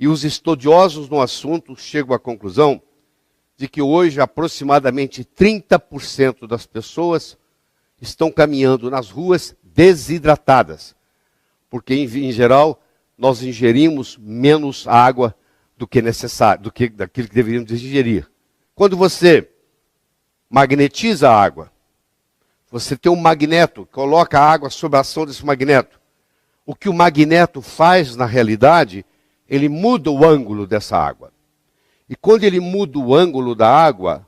E os estudiosos no assunto chegam à conclusão de que hoje aproximadamente 30% das pessoas estão caminhando nas ruas desidratadas, porque em geral nós ingerimos menos água do que necessário, do que daquilo que deveríamos ingerir. Quando você magnetiza a água, você tem um magneto, coloca a água sob a ação desse magneto. O que o magneto faz na realidade, ele muda o ângulo dessa água. E quando ele muda o ângulo da água,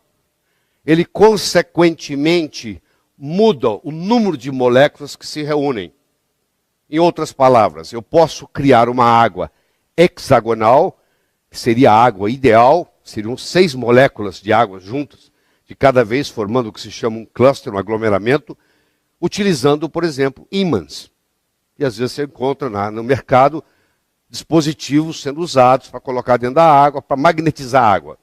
ele consequentemente muda o número de moléculas que se reúnem. Em outras palavras, eu posso criar uma água hexagonal, que seria a água ideal, seriam 6 moléculas de água juntas, de cada vez formando o que se chama um cluster, um aglomeramento, utilizando, por exemplo, ímãs. E às vezes você encontra no mercado dispositivos sendo usados para colocar dentro da água, para magnetizar a água.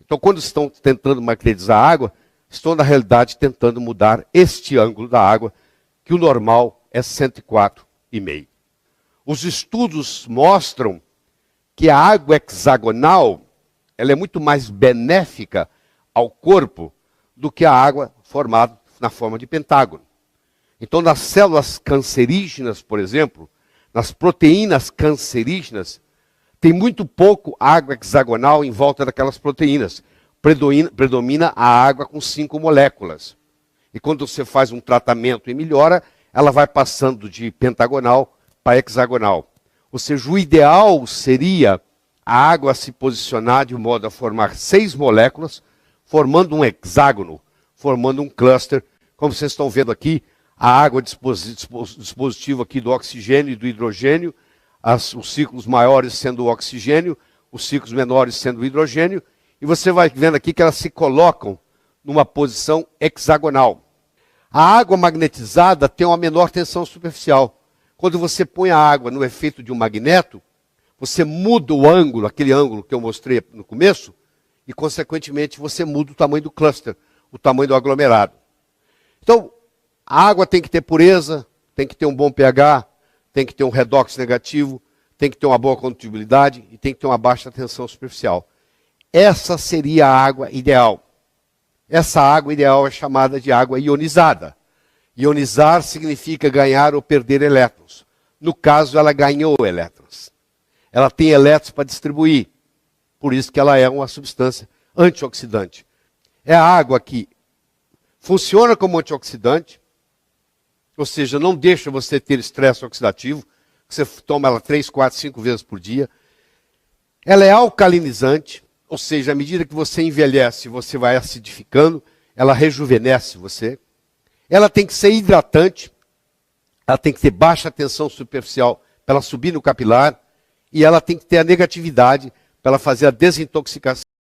Então, quando estão tentando magnetizar a água, estão, na realidade, tentando mudar este ângulo da água, que o normal é 104,5. Os estudos mostram que a água hexagonal ela é muito mais benéfica ao corpo do que a água formada na forma de pentágono. Então, nas células cancerígenas, por exemplo, nas proteínas cancerígenas, tem muito pouco água hexagonal em volta daquelas proteínas. Predomina a água com 5 moléculas. E quando você faz um tratamento e melhora, ela vai passando de pentagonal para hexagonal. Ou seja, o ideal seria a água se posicionar de modo a formar 6 moléculas, formando um hexágono, formando um cluster. Como vocês estão vendo aqui, a água dispositivo aqui do oxigênio e do hidrogênio, os ciclos maiores sendo o oxigênio, os ciclos menores sendo o hidrogênio, e você vai vendo aqui que elas se colocam numa posição hexagonal. A água magnetizada tem uma menor tensão superficial. Quando você põe a água no efeito de um magneto, você muda o ângulo, aquele ângulo que eu mostrei no começo, e consequentemente você muda o tamanho do cluster, o tamanho do aglomerado. Então, a água tem que ter pureza, tem que ter um bom pH, tem que ter um redox negativo, tem que ter uma boa condutibilidade e tem que ter uma baixa tensão superficial. Essa seria a água ideal. Essa água ideal é chamada de água ionizada. Ionizar significa ganhar ou perder elétrons. No caso, ela ganhou elétrons. Ela tem elétrons para distribuir. Por isso que ela é uma substância antioxidante. É a água que funciona como antioxidante, ou seja, não deixa você ter estresse oxidativo, você toma ela 3, 4, 5 vezes por dia. Ela é alcalinizante, ou seja, à medida que você envelhece, você vai acidificando, ela rejuvenesce você. Ela tem que ser hidratante, ela tem que ter baixa tensão superficial para ela subir no capilar, e ela tem que ter a negatividade para ela fazer a desintoxicação